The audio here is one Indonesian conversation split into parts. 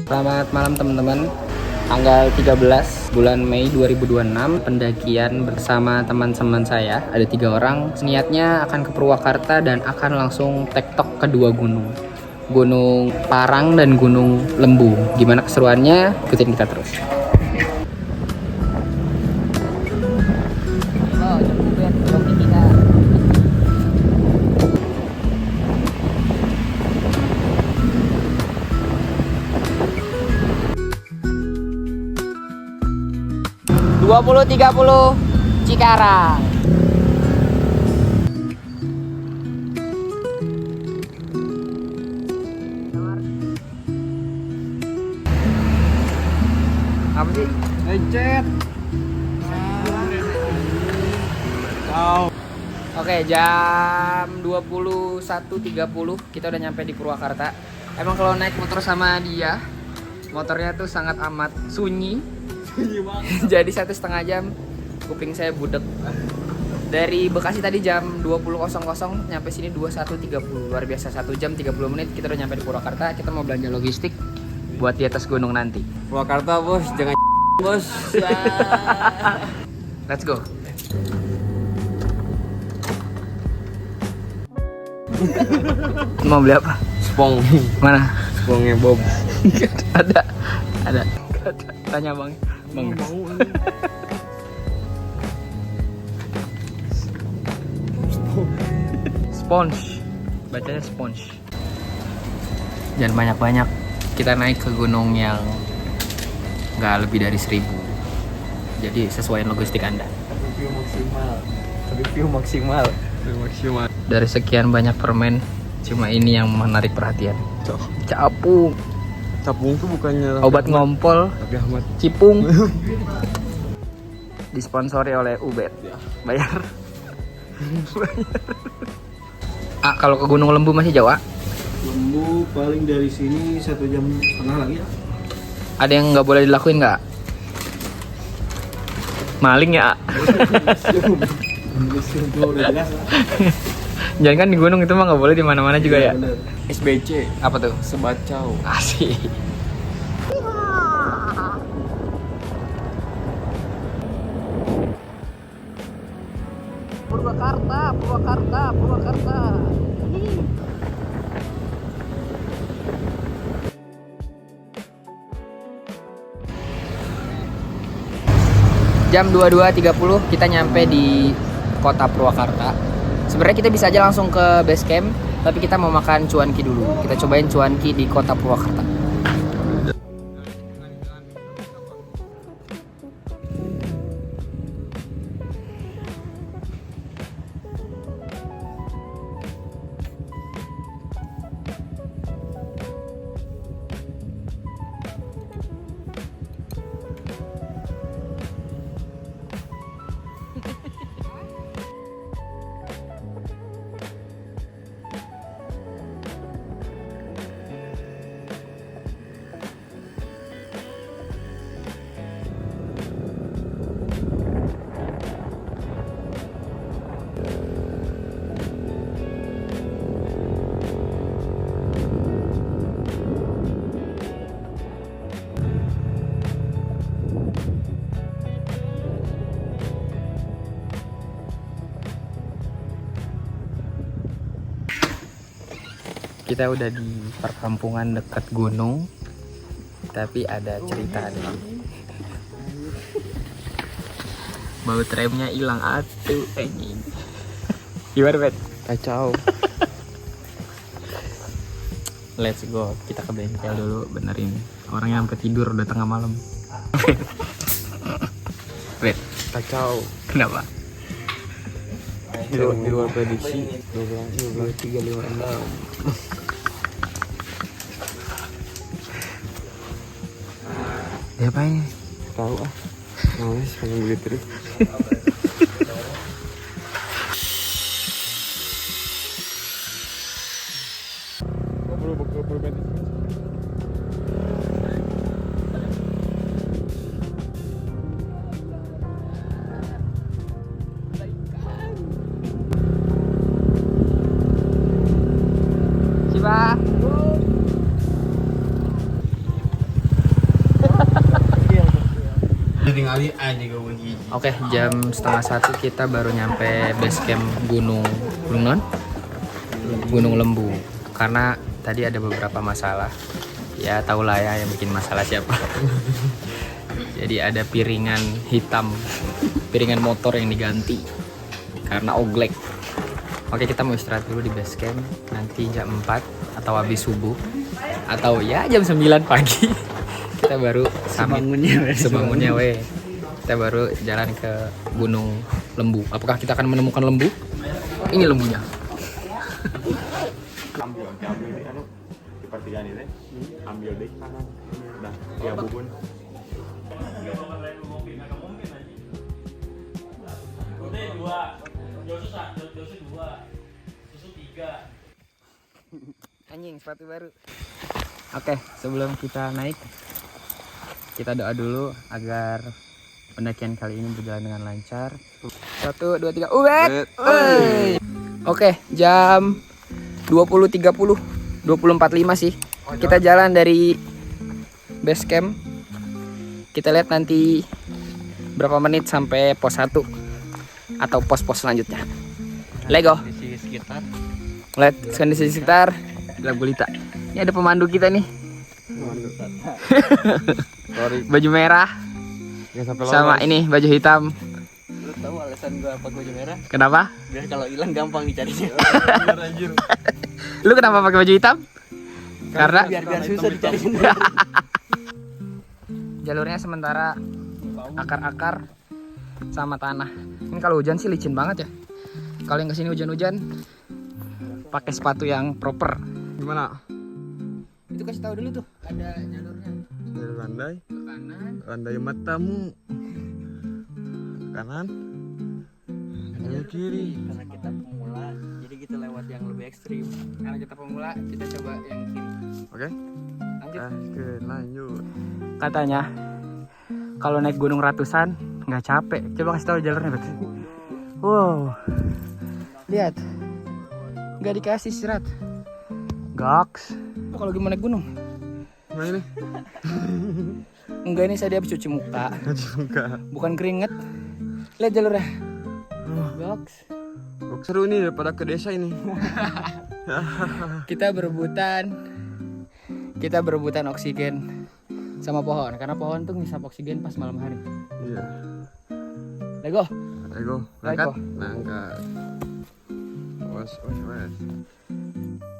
Selamat malam teman-teman. Tanggal 13 bulan Mei 2026, pendakian bersama teman-teman saya. Ada 3 orang. Niatnya akan ke Purwakarta dan akan langsung tektok ke 2 gunung. Gunung Parang dan Gunung Lembu. Gimana keseruannya? Ikutin kita terus. Oh, 2030 Cikarang. Apa sih? Lecet. Oke, jam 21.30 kita udah nyampe di Purwakarta. Emang kalau naik motor sama dia, motornya tuh sangat amat sunyi. Jadi 1,5 jam kuping saya budek. Dari Bekasi tadi jam 20.00 nyampe sini 21.30. Luar biasa, 1 jam 30 menit kita udah nyampe di Purwakarta. Kita mau belanja logistik buat di atas gunung nanti. Purwakarta bos, jangan bos. Let's go. Mau beli apa? Spong. Mana? Spongnya Bob. Ada. Tanya bang. Bang. Sponge. Bacanya sponge. Jangan banyak-banyak. Kita naik ke gunung yang nggak lebih dari 1.000. Jadi sesuaiin logistik Anda. Review maksimal. Dari sekian banyak permen, cuma ini yang menarik perhatian. Capung. Capung tuh bukannya Obat ngompol. Tapi Ahmad. Cipung. Disponsori oleh Ubed. Bayar. Ah, kalau ke Gunung Lembu masih jauh, ah? Lembu paling dari sini 1,5 jam lagi ya. Ada yang nggak boleh dilakuin nggak? Maling ya? Udah jelas lah. Jangan kan di gunung itu mah nggak boleh di mana-mana juga ya? Bener. SBC. Apa tuh? Sebacau. Asik. Purwakarta. Jam 22.30 kita nyampe di kota Purwakarta. Sebenarnya kita bisa aja langsung ke base camp, tapi kita mau makan cuanki dulu. Kita cobain cuanki di kota Purwakarta. Kita udah di perkampungan dekat gunung, tapi ada cerita nih. Bau remnya hilang atuh anjing. Gimana, Bet? Kacau. Let's go. Kita ke bengkel dulu benerin. Orangnya sampai tidur udah tengah malam. Bet, Kacau. kenapa? Di luar prediksi. 12, 13, 56. Diapain? Tahu ah. Males pengen beli terus. Siapa? ningali aja gue begini. Oke, jam 12:30 kita baru nyampe base camp Gunung Lembu. Karena tadi ada beberapa masalah. Ya tau lah ya yang bikin masalah siapa. Jadi ada piringan hitam, piringan motor yang diganti karena oglek. Oke, kita mau istirahat dulu di base camp. Nanti jam 4 atau habis subuh atau ya jam 9 pagi kita baru summit. Sebangunnya weh. Kita baru jalan ke Gunung Lembu. Apakah kita akan menemukan lembu? Ini lembunya. Ambil deh, anu di pertigaan ini ambil deh kanan. Udah, ya bubun. Anjing, sepatu baru. Oke, sebelum kita naik, kita doa dulu agar pendakian kali ini berjalan dengan lancar. 1, 2, 3, ubet! Oke, jam 20.30, 20.45 sih. Kita jalan dari base camp. Kita lihat nanti berapa menit sampai pos 1 atau pos-pos selanjutnya. Lego. Di sekitar. Lihat kondisi sekitar Gulita. Ini ada pemandu kita nih. Sorry. Baju merah Nggak sampai sama lolos. ini baju hitam. Lu tahu alasan gua pakai baju merah? Kenapa? Biar kalau hilang gampang dicarinya. Lu kenapa pakai baju hitam? Karena biar susah dicariin. jalurnya sementara akar-akar sama tanah. Ini kalau hujan sih licin banget ya. Kalau yang kesini hujan-hujan, pakai sepatu yang proper. Gimana? Itu kasih tahu dulu tuh, ada jalurnya. Dari landai, Ke kanan, landai matamu. Kanan. Kanan kiri. Karena kita pemula, jadi kita lewat yang lebih ekstrim. karena kita pemula, kita coba yang kiri. Oke. Lanjut. Oke, lanjut. Katanya kalau naik gunung ratusan nggak capek. Coba kasih tahu jalurnya, Bet. Wow, lihat, nggak dikasih istirahat. Goks. Kalau gimana naik gunung? Nah ini. Enggak, ini saya habis cuci muka, Enggak. bukan keringet. Lihat jalurnya. Goks. Oh, seru ini daripada ke desa ini. Kita berebutan oksigen sama pohon, karena pohon tuh ngisap oksigen pas malam hari. Iya. Lego. Ego, Lego. angkat. Nah, angkat. Was.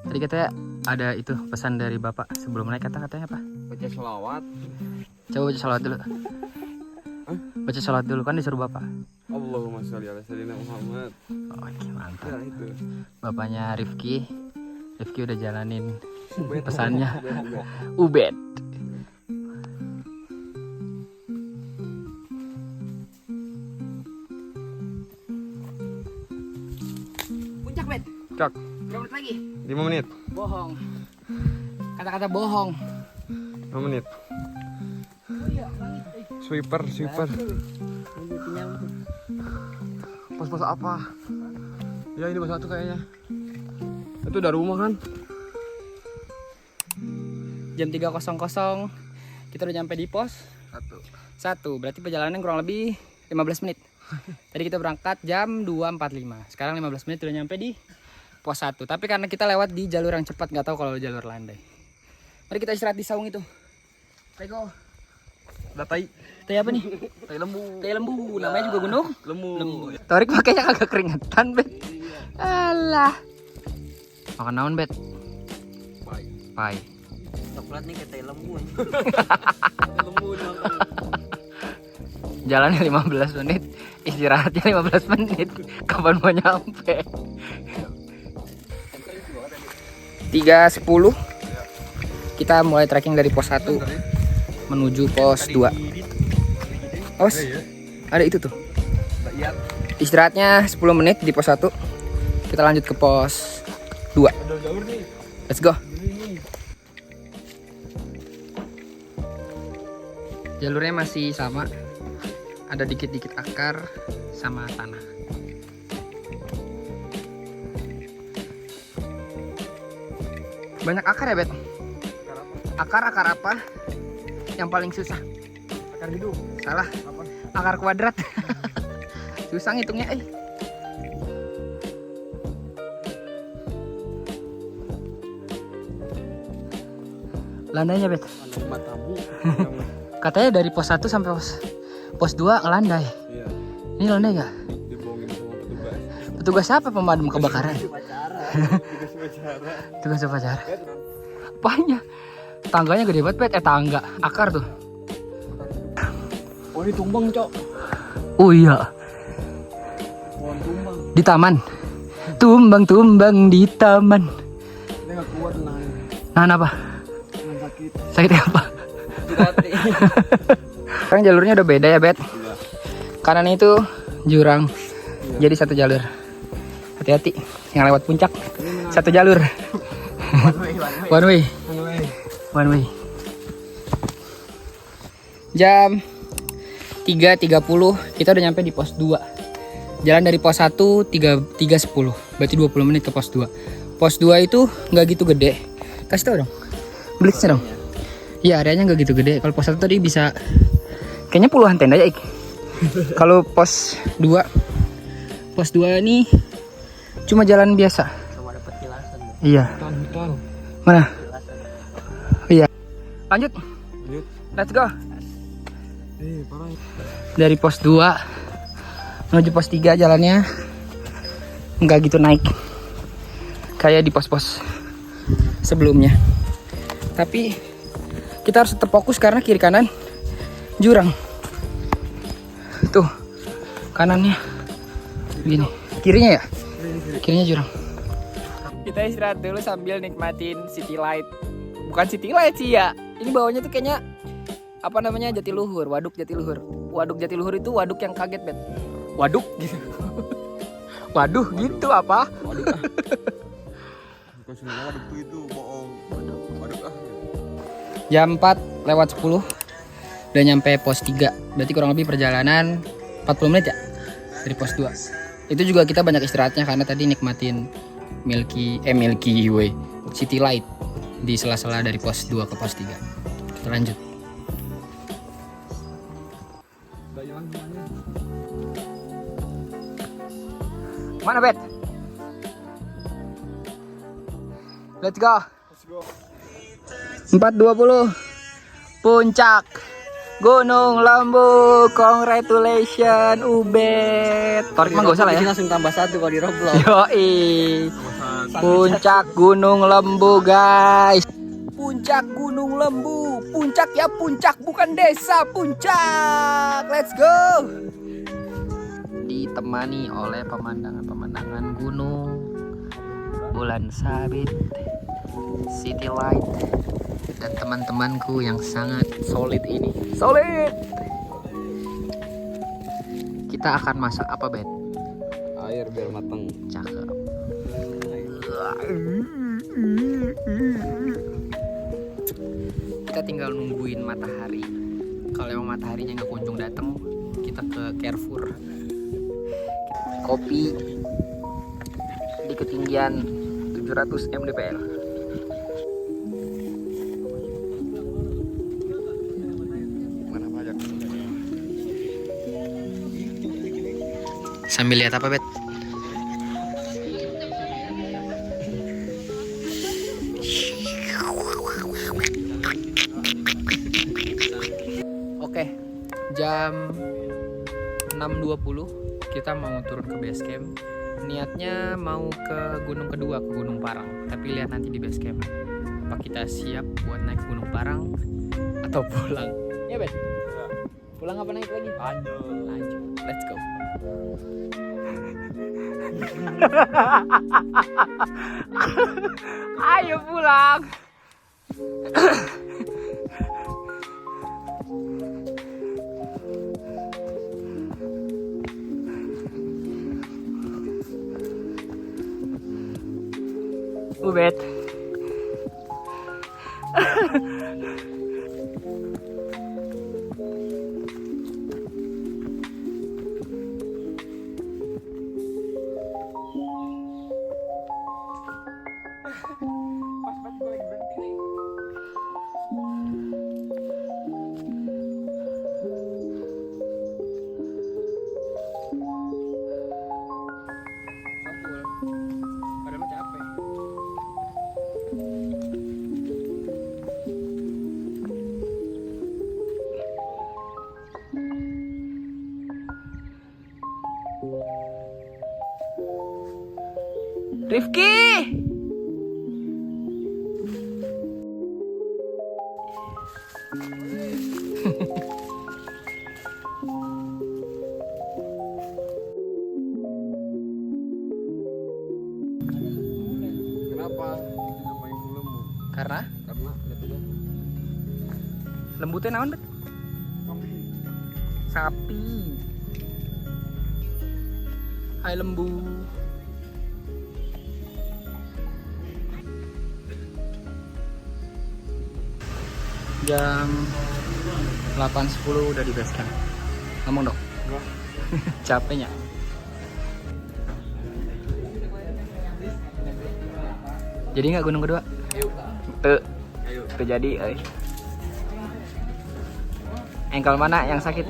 Tadi katanya ada itu pesan dari Bapak sebelum naik, katanya apa? Baca selawat. Coba baca salawat dulu. Baca salawat dulu, kan disuruh Bapak. Allahumma sholli ala sayyidina Muhammad. Oke, mantap. Ya itu. Bapaknya Rifki udah jalanin pesannya. Ubed. Puncak, Bet. Cak, Berapa menit lagi? 5 menit. Bohong. Kata-kata bohong. 5 menit. Sweeper. Pos-pos apa? Ya ini pos 1 kayaknya. Itu udah rumah kan? Jam 3.00 kita udah nyampe di pos 1. Berarti perjalanan kurang lebih 15 menit. Tadi kita berangkat jam 2.45. Sekarang 15 menit udah nyampe di pos 1. Tapi karena kita lewat di jalur yang cepat, nggak tahu kalau jalur landai. Mari kita istirahat di saung itu. Lego. Udah tai. Tai apa nih? Tai lembu. Tai lembu. Namanya juga gunung Lembu. Torik makanya kagak keringetan, Bet. Alah. Makan naon, Bet? Pai. Coklat nih kayak tai lembu. Jalannya 15 menit, istirahatnya 15 menit. Kapan mau nyampe? 3.10 kita mulai trekking dari pos 1 menuju pos 2. Awas, ada itu tuh. Istirahatnya 10 menit di pos 1. Kita lanjut ke pos 2. Let's go. Jalurnya masih sama. Ada dikit-dikit akar sama tanah. Banyak akar ya, Bet? Akar apa? Yang paling susah? Akar hidup. Salah. Apa? Akar kuadrat. Susah ngitungnya, Landainya, Bet. Anak matamu. Katanya dari pos 1 sampai pos 2 ngelandai. Iya. Ini landai gak? Dibohongin sama petugas. Petugas apa? Pemadam kebakaran. Tugas upacara. Apanya? Tangganya gede banget, Bet. Tangga. Akar tuh. Oh, ini tumbang, Cok. Oh iya. Pohon tumbang. Di taman. Tumbang di taman. Dia nggak kuat nahan. Nahan apa? Nahan sakit. Sakit apa? Sekarang jalurnya udah beda ya, Bet. Iya. Kanan itu jurang. Jadi satu jalur. Hati-hati yang lewat puncak. Satu jalur. One way. One way. Jam 3.30 kita udah nyampe di pos 2. Jalan dari pos 1 3.10. Berarti 20 menit ke pos 2. Pos 2 itu nggak gitu gede. Kasih tau dong. Blitznya dong. Iya, areanya nggak gitu gede. Kalau pos 1 tadi bisa kayaknya puluhan tenda ya, Ik. Kalau pos 2 ini cuma jalan biasa. Sama dapat kilasan. Iya. Hutan. Mana? Iya. Lanjut. Lanjut. Let's go. Parah. Dari pos 2 menuju pos 3 jalannya nggak gitu naik kayak di pos-pos sebelumnya. Tapi kita harus tetap fokus karena kiri kanan jurang. Tuh kanannya gini, kirinya ya? Kirinya jurang. Kita istirahat dulu sambil nikmatin city light. Bukan city light sih ya. Ini bawahnya tuh kayaknya apa namanya, Jatiluhur, Waduk Jatiluhur. Waduk Jatiluhur itu waduk yang kaget, Bet. Waduk gitu. Waduh gitu apa? Waduh. Bukan semua waduk itu bohong. Waduh ah. Jam 4:10 udah nyampe pos 3. Berarti kurang lebih perjalanan 40 menit ya dari pos 2. Itu juga kita banyak istirahatnya karena tadi nikmatin Milky Way City Light di sela-sela dari pos 2 ke pos 3. Kita lanjut. Mana, Bet? Let's go. 4.20 Puncak Gunung Lembu. Congratulations Ubed. Torik mah gak usah lah ya. Langsung tambah 1 kalau di Roblox. Yoi. Puncak Gunung Lembu, guys. Puncak Gunung Lembu. Puncak ya, puncak, bukan desa. Puncak. Let's go. Ditemani oleh pemandangan gunung, bulan sabit, city light, dan teman-temanku yang sangat solid ini. Solid. Kita akan masak apa, Bet? Air biar matang. Cakep. Kita tinggal nungguin matahari. Kalau emang mataharinya nggak kunjung datang, kita ke Carrefour. Kopi di ketinggian 700 mdpl. Mana pajak? Sambil lihat apa, Bet? Oke, jam 6.20 kita mau turun ke base camp. Niatnya mau ke gunung kedua, ke Gunung Parang. Tapi lihat nanti di base camp. Apa kita siap buat naik Gunung Parang atau pulang? Ya, Bet? Pulang apa naik lagi? Lanjut. Let's go. Ayo pulang. Ubed. Rifki. Kenapa? Dinamain lembu. Karena Karena lihat aja. lembutnya naon, Bet? Sapi. Hai lembu. Jam 8.10 udah di base camp. Ngomong dong. Enggak. Capeknya. Jadi nggak gunung kedua? Tuh. Tuh jadi. Engkel mana yang sakit?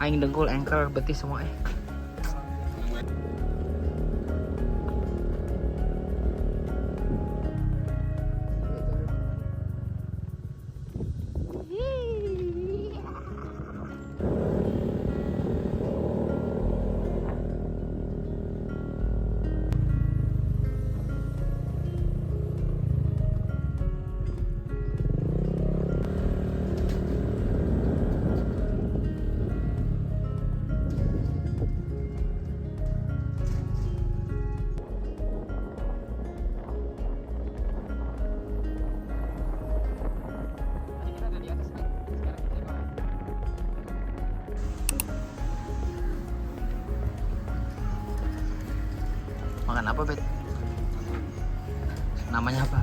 Aing dengkul, engkel, betis semua Makan apa, Bet? Namanya apa?